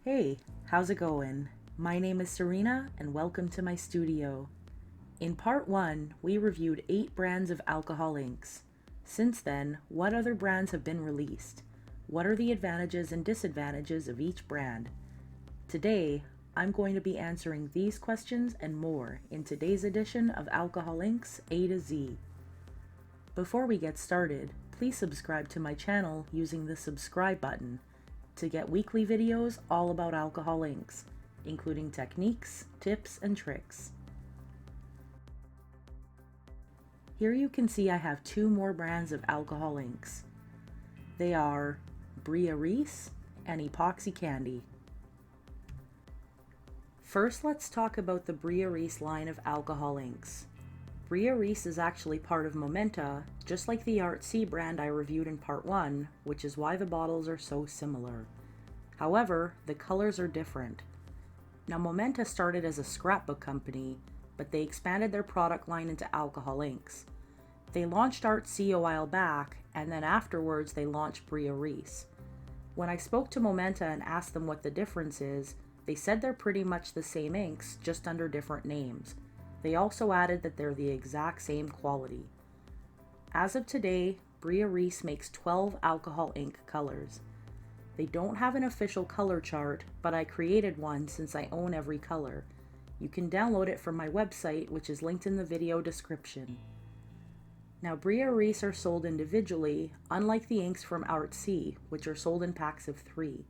Hey, how's it going? My name is Serena and welcome to my studio. In part 1, we reviewed 8 brands of alcohol inks. Since then, what other brands have been released? What are the advantages and disadvantages of each brand? Today, I'm going to be answering these questions and more in today's edition of Alcohol Inks A to Z. Before we get started, please subscribe to my channel using the subscribe button to get weekly videos all about alcohol inks, including techniques, tips, and tricks. Here you can see I have 2 more brands of alcohol inks. They are Brea Reese and EpoxyCandy. First, let's talk about the Brea Reese line of alcohol inks. Brea Reese is actually part of Momenta, just like the Artsy brand I reviewed in part 1, which is why the bottles are so similar. However, the colors are different. Now, Momenta started as a scrapbook company, but they expanded their product line into alcohol inks. They launched Artsy a while back, and then afterwards they launched Brea Reese. When I spoke to Momenta and asked them what the difference is, they said they're pretty much the same inks, just under different names. They also added that they're the exact same quality. As of today, Brea Reese makes 12 alcohol ink colors. They don't have an official color chart, but I created one since I own every color. You can download it from my website, which is linked in the video description. Now, Brea Reese are sold individually, unlike the inks from Artsy, which are sold in packs of 3.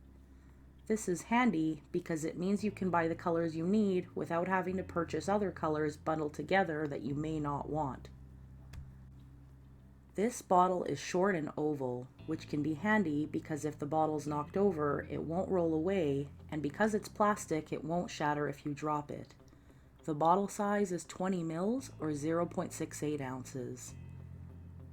This is handy because it means you can buy the colors you need without having to purchase other colors bundled together that you may not want. This bottle is short and oval, which can be handy because if the bottle's knocked over, it won't roll away, and because it's plastic, it won't shatter if you drop it. The bottle size is 20 ml or 0.68 ounces.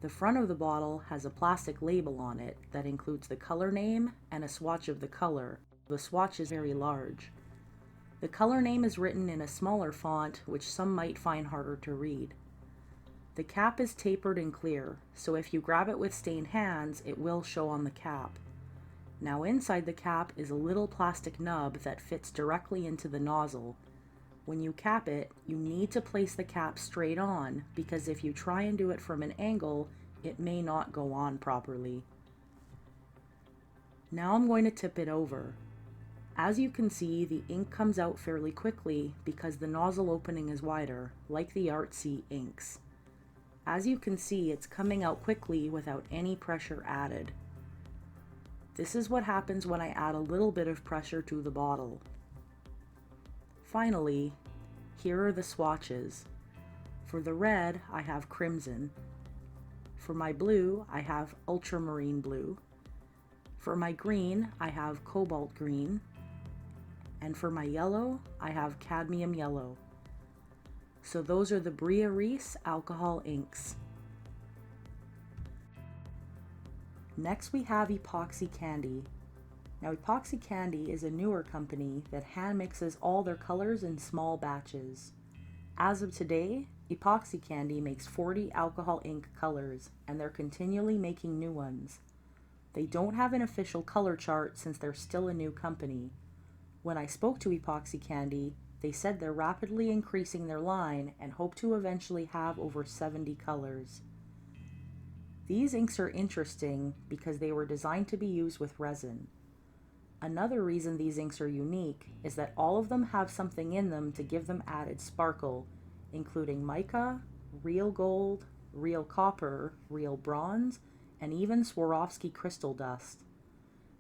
The front of the bottle has a plastic label on it that includes the color name and a swatch of the color. The swatch is very large. The color name is written in a smaller font, which some might find harder to read. The cap is tapered and clear, so if you grab it with stained hands, it will show on the cap. Now inside the cap is a little plastic nub that fits directly into the nozzle. When you cap it, you need to place the cap straight on, because if you try and do it from an angle, it may not go on properly. Now I'm going to tip it over. As you can see, the ink comes out fairly quickly because the nozzle opening is wider, like the Artsy inks. As you can see, it's coming out quickly without any pressure added. This is what happens when I add a little bit of pressure to the bottle. Finally, here are the swatches. For the red, I have crimson. For my blue, I have ultramarine blue. For my green, I have cobalt green. And for my yellow, I have cadmium yellow. So those are the Brea Reese alcohol inks. Next we have EpoxyCandy. Now, EpoxyCandy is a newer company that hand mixes all their colors in small batches. As of today, EpoxyCandy makes 40 alcohol ink colors, and they're continually making new ones. They don't have an official color chart since they're still a new company. When I spoke to EpoxyCandy, they said they're rapidly increasing their line and hope to eventually have over 70 colors. These inks are interesting because they were designed to be used with resin. Another reason these inks are unique is that all of them have something in them to give them added sparkle, including mica, real gold, real copper, real bronze, and even Swarovski crystal dust.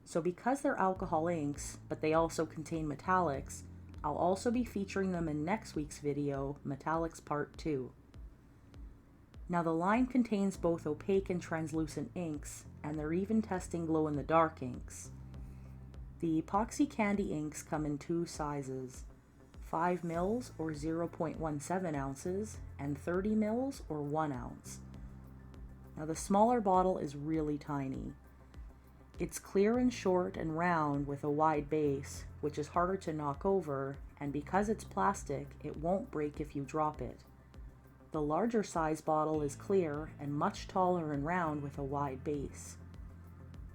So because they're alcohol inks, but they also contain metallics, I'll also be featuring them in next week's video, Metallics Part 2. Now, the line contains both opaque and translucent inks, and they're even testing glow-in-the-dark inks. The EpoxyCandy inks come in 2 sizes, 5 ml or 0.17 ounces, and 30 ml or 1 ounce. Now, the smaller bottle is really tiny. It's clear and short and round with a wide base, which is harder to knock over, and because it's plastic, it won't break if you drop it. The larger size bottle is clear and much taller and round with a wide base.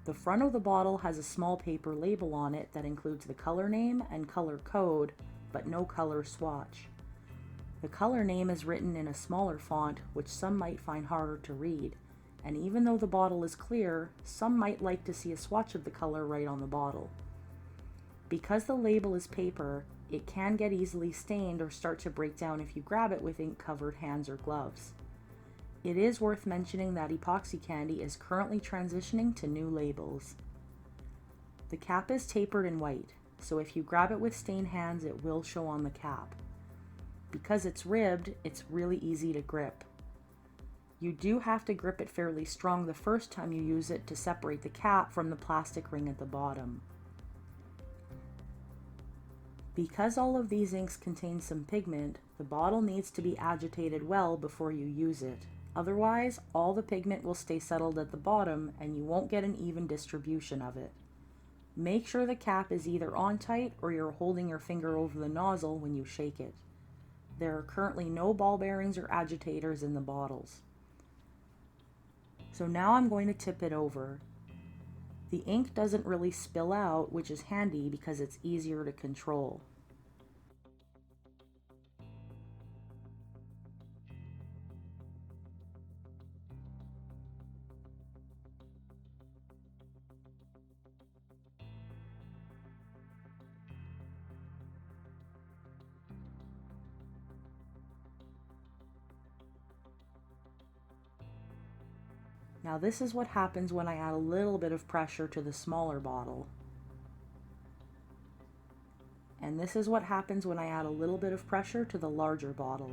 The front of the bottle has a small paper label on it that includes the color name and color code, but no color swatch. The color name is written in a smaller font, which some might find harder to read, and even though the bottle is clear, some might like to see a swatch of the color right on the bottle. Because the label is paper, it can get easily stained or start to break down if you grab it with ink-covered hands or gloves. It is worth mentioning that EpoxyCandy is currently transitioning to new labels. The cap is tapered and white, so if you grab it with stained hands, it will show on the cap. Because it's ribbed, it's really easy to grip. You do have to grip it fairly strong the first time you use it to separate the cap from the plastic ring at the bottom. Because all of these inks contain some pigment, the bottle needs to be agitated well before you use it. Otherwise, all the pigment will stay settled at the bottom and you won't get an even distribution of it. Make sure the cap is either on tight or you're holding your finger over the nozzle when you shake it. There are currently no ball bearings or agitators in the bottles. So now I'm going to tip it over. The ink doesn't really spill out, which is handy because it's easier to control. Now this is what happens when I add a little bit of pressure to the smaller bottle. And this is what happens when I add a little bit of pressure to the larger bottle.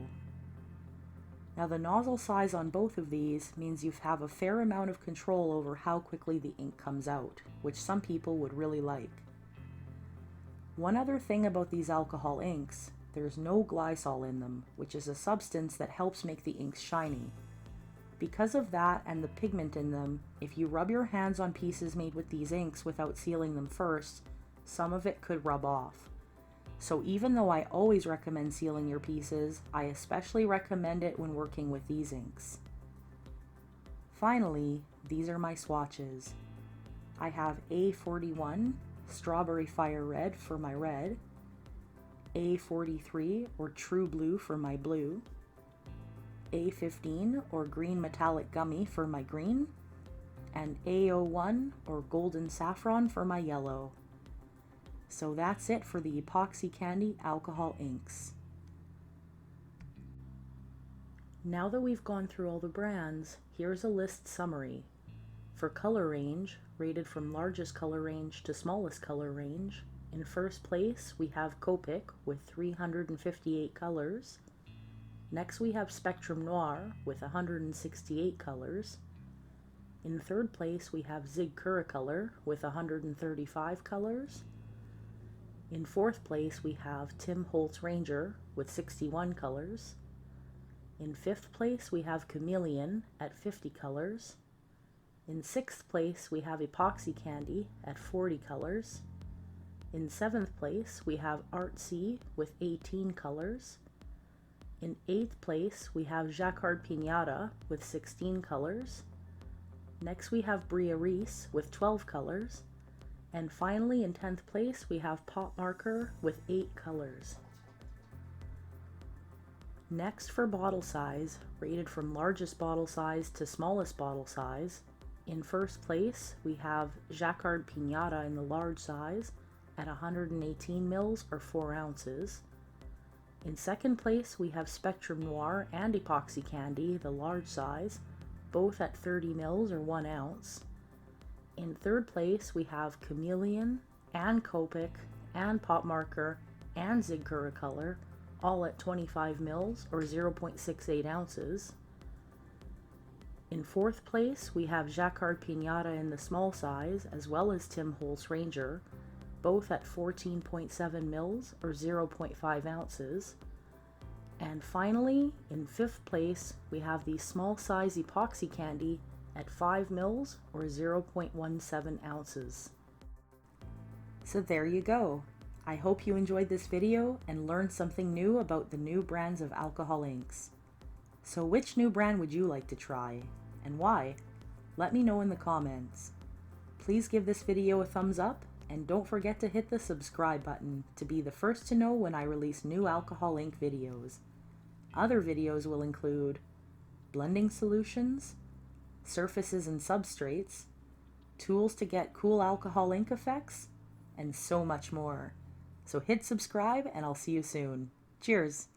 Now the nozzle size on both of these means you have a fair amount of control over how quickly the ink comes out, which some people would really like. One other thing about these alcohol inks, there's no glycol in them, which is a substance that helps make the inks shiny. Because of that and the pigment in them, if you rub your hands on pieces made with these inks without sealing them first, some of it could rub off. So even though I always recommend sealing your pieces, I especially recommend it when working with these inks. Finally, these are my swatches. I have A41, Strawberry Fire Red for my red, A43 or True Blue for my blue, A15 or Green Metallic Gummy for my green, and A01 or Golden Saffron for my yellow. So that's it for the EpoxyCandy alcohol inks. Now that we've gone through all the brands, here's a list summary. For color range, rated from largest color range to smallest color range, in first place we have Copic with 358 colors. Next we have Spectrum Noir with 168 colors. In third place we have Zig Color with 135 colors. In fourth place we have Tim Holtz Ranger with 61 colors. In fifth place we have Chameleon at 50 colors. In sixth place we have EpoxyCandy at 40 colors. In seventh place we have Artsy with 18 colors. In eighth place we have Jacquard Piñata with 16 colors. Next we have Brea Reese with 12 colors. And finally in 10th place we have Pop Marker with 8 colors. Next for bottle size, rated from largest bottle size to smallest bottle size, in first place we have Jacquard Piñata in the large size at 118 mils or 4 ounces. In second place we have Spectrum Noir and EpoxyCandy, the large size, both at 30 mils or 1 ounce. In third place we have Chameleon and Copic and Pop Marker and Zig Color, all at 25 mils or 0.68 ounces. In fourth place we have Jacquard Piñata in the small size as well as Tim Holtz Ranger, both at 14.7 mils or 0.5 ounces. And finally, in fifth place, we have the small size EpoxyCandy at 5 mils or 0.17 ounces. So there you go. I hope you enjoyed this video and learned something new about the new brands of alcohol inks. So which new brand would you like to try, and why? Let me know in the comments. please give this video a thumbs up and don't forget to hit the subscribe button to be the first to know when I release new alcohol ink videos. Other videos will include blending solutions, surfaces and substrates, tools to get cool alcohol ink effects, and so much more. So hit subscribe and I'll see you soon. Cheers!